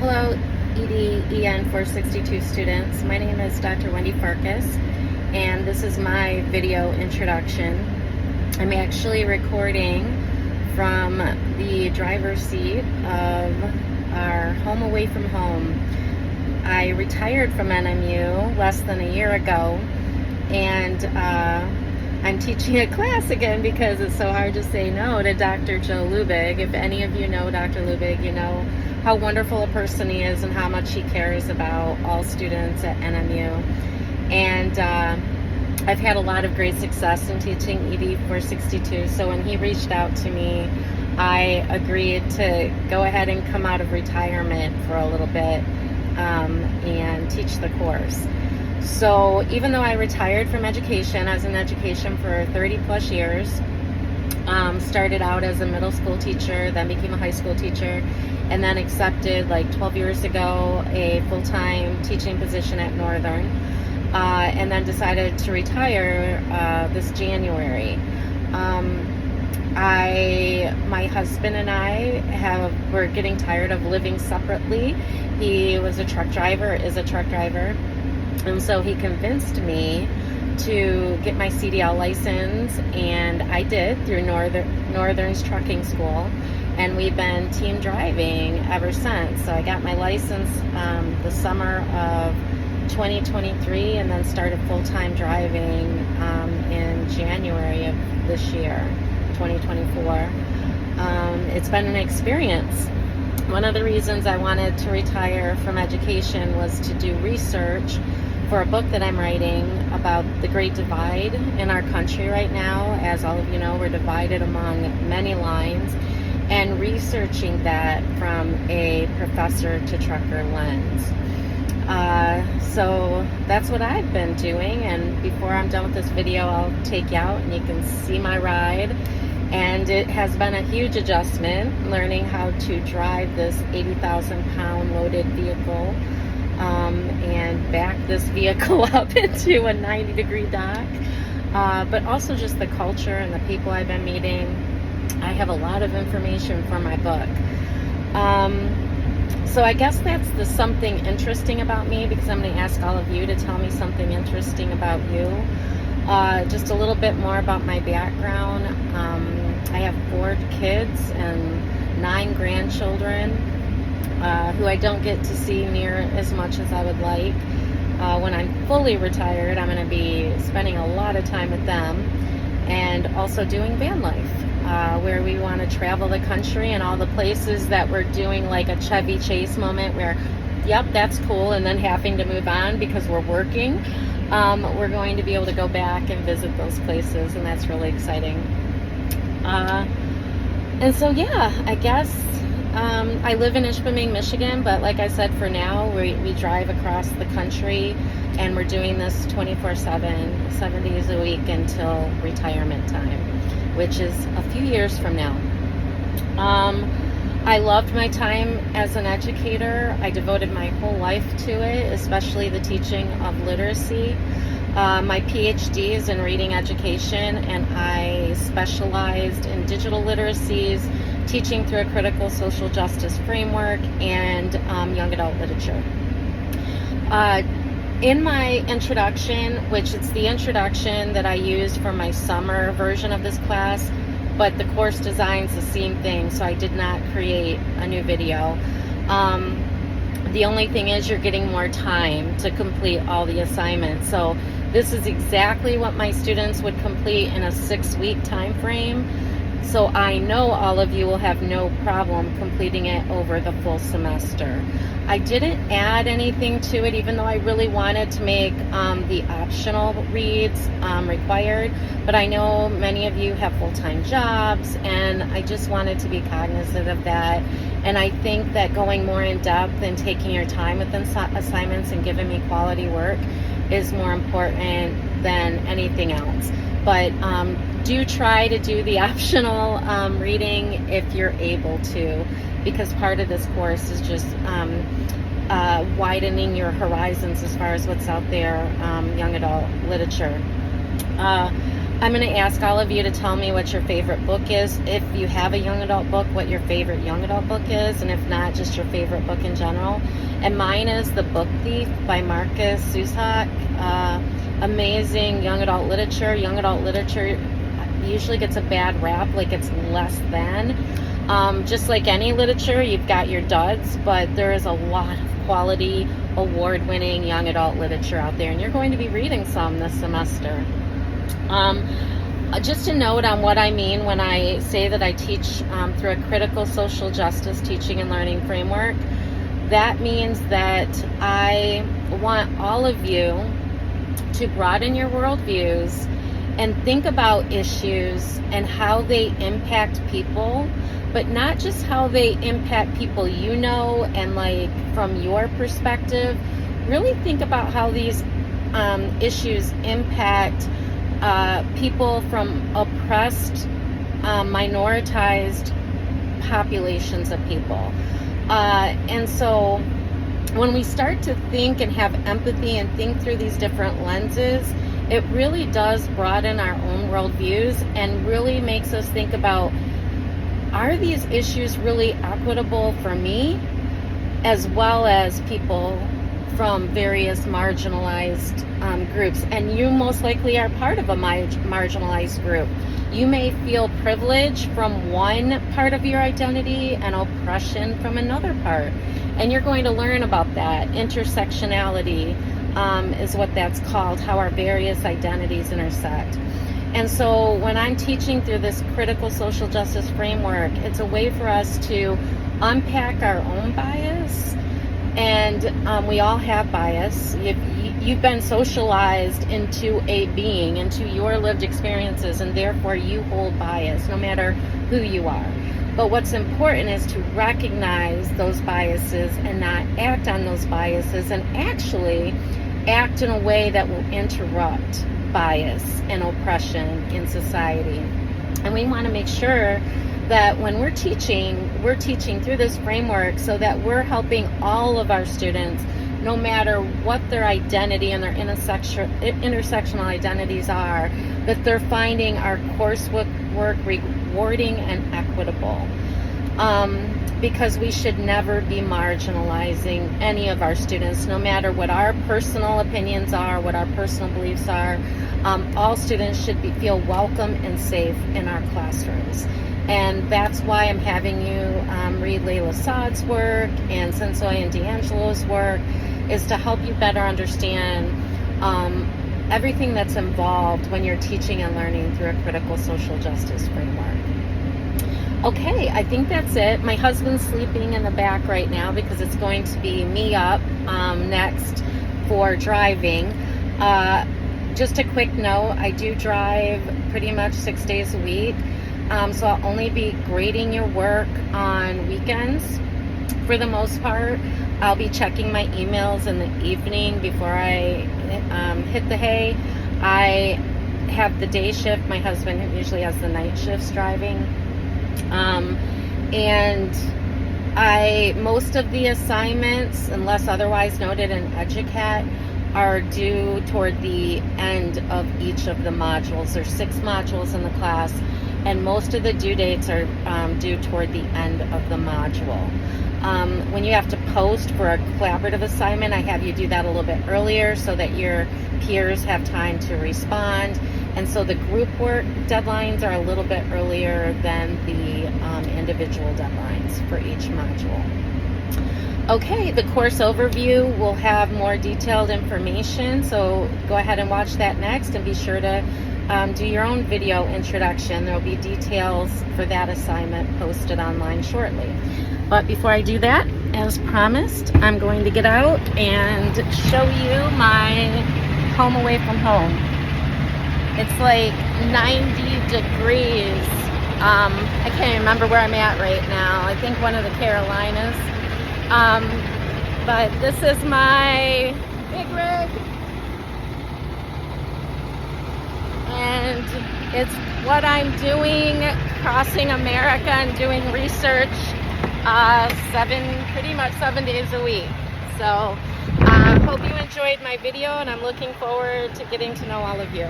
Hello, ED-EN 462 students. My name is Dr. Wendy Farkas, and this is my video introduction. I'm actually recording from the driver's seat of our home away from home. I retired from NMU less than a year ago, and I'm teaching a class again because it's so hard to say no to Dr. Joe Lubig. If any of you know Dr. Lubig, you know how wonderful a person he is and how much he cares about all students at NMU. And I've had a lot of great success in teaching ED 462, so when he reached out to me, I agreed to go ahead and come out of retirement for a little bit and teach the course. So even though I retired from education, I was in education for 30 plus years, started out as a middle school teacher, then became a high school teacher, and then accepted like 12 years ago a full-time teaching position at Northern, and then decided to retire this January. My husband and I were getting tired of living separately. He was a truck driver, is a truck driver, and so he convinced me to get my CDL license, and I did through Northern's trucking school, and we've been team driving ever since. So I got my license the summer of 2023 and then started full-time driving in January of this year, 2024. It's been an experience. One of the reasons I wanted to retire from education was to do research for a book that I'm writing about the Great Divide in our country right now. As all of you know, we're divided among many lines, and researching that from a professor to trucker lens. So that's what I've been doing, and before I'm done with this video, I'll take you out and you can see my ride. And it has been a huge adjustment learning how to drive this 80,000 pound loaded vehicle and back this vehicle up into a 90-degree dock, but also just the culture and the people I've been meeting. I have a lot of information for my book. So I guess that's the something interesting about me, because I'm going to ask all of you to tell me something interesting about you. Just a little bit more about my background. I have 4 kids and 9 grandchildren who I don't get to see near as much as I would like. When I'm fully retired, I'm going to be spending a lot of time with them, and also doing van life, where we want to travel the country and all the places that we're doing, like a Chevy Chase moment where, yep, that's cool, and then having to move on because we're working. We're going to be able to go back and visit those places, and that's really exciting. And so, yeah, I guess I live in Ishpeming, Michigan, but like I said, for now, we drive across the country, and we're doing this 24/7, 7 days a week until retirement time, which is a few years from now. I loved my time as an educator. I devoted my whole life to it, especially the teaching of literacy. My PhD is in reading education, and I specialized in digital literacies, teaching through a critical social justice framework, and young adult literature. In my introduction, which it's the introduction that I used for my summer version of this class, but the course design's the same thing, so I did not create a new video. The only thing is you're getting more time to complete all the assignments. So this is exactly what my students would complete in a 6-week time frame. So I know all of you will have no problem completing it over the full semester. I didn't add anything to it, even though I really wanted to make the optional reads required. But I know many of you have full-time jobs, and I just wanted to be cognizant of that. And I think that going more in depth and taking your time with assignments and giving me quality work is more important than anything else. But do try to do the optional reading if you're able to, because part of this course is just widening your horizons as far as what's out there, young adult literature. I'm going to ask all of you to tell me what your favorite book is. If you have a young adult book, what your favorite young adult book is, and if not, just your favorite book in general. And mine is The Book Thief by Farkas. Amazing young adult literature. Young adult literature usually gets a bad rap, like it's less than. Just like any literature, you've got your duds, but there is a lot of quality, award-winning young adult literature out there, and you're going to be reading some this semester. Just a note on what I mean when I say that I teach through a critical social justice teaching and learning framework. That means that I want all of you to broaden your worldviews and think about issues and how they impact people, but not just how they impact people you know and like from your perspective. Really think about how these issues impact people from oppressed, minoritized populations of people. And so when we start to think and have empathy and think through these different lenses, it really does broaden our own worldviews and really makes us think about, are these issues really equitable for me, as well as people from various marginalized groups? And you most likely are part of a marginalized group. You may feel privilege from one part of your identity and oppression from another part. And you're going to learn about that. Intersectionality is what that's called, how our various identities intersect. And so when I'm teaching through this critical social justice framework, it's a way for us to unpack our own bias. And we all have bias. You've been socialized into a being, into your lived experiences, and therefore you hold bias, no matter who you are. But what's important is to recognize those biases and not act on those biases, and actually act in a way that will interrupt bias and oppression in society. And we want to make sure that when we're teaching through this framework so that we're helping all of our students, no matter what their identity and their intersectional identities are, that they're finding our coursework rewarding and equitable. Because we should never be marginalizing any of our students, no matter what our personal opinions are, what our personal beliefs are. All students should feel welcome and safe in our classrooms. And that's why I'm having you read Layla Saad's work and Sensoy and D'Angelo's work, is to help you better understand everything that's involved when you're teaching and learning through a critical social justice framework. Okay, I think that's it. My husband's sleeping in the back right now because it's going to be me up next for driving. Just a quick note, I do drive pretty much 6 days a week. So I'll only be grading your work on weekends for the most part. I'll be checking my emails in the evening before I hit the hay. I have the day shift. My husband usually has the night shifts driving. And most of the assignments, unless otherwise noted in EduCat, are due toward the end of each of the modules. There's 6 modules in the class, and most of the due dates are due toward the end of the module. When you have to post for a collaborative assignment, I have you do that a little bit earlier so that your peers have time to respond. And so the group work deadlines are a little bit earlier than the individual deadlines for each module. Okay, the course overview will have more detailed information, so go ahead and watch that next, and be sure to do your own video introduction. There will be details for that assignment posted online shortly. But before I do that, as promised, I'm going to get out and show you my home away from home. It's like 90 degrees. I can't remember where I'm at right now. I think one of the Carolinas. But this is my big rig. And it's what I'm doing, crossing America and doing research pretty much 7 days a week. So hope you enjoyed my video, and I'm looking forward to getting to know all of you.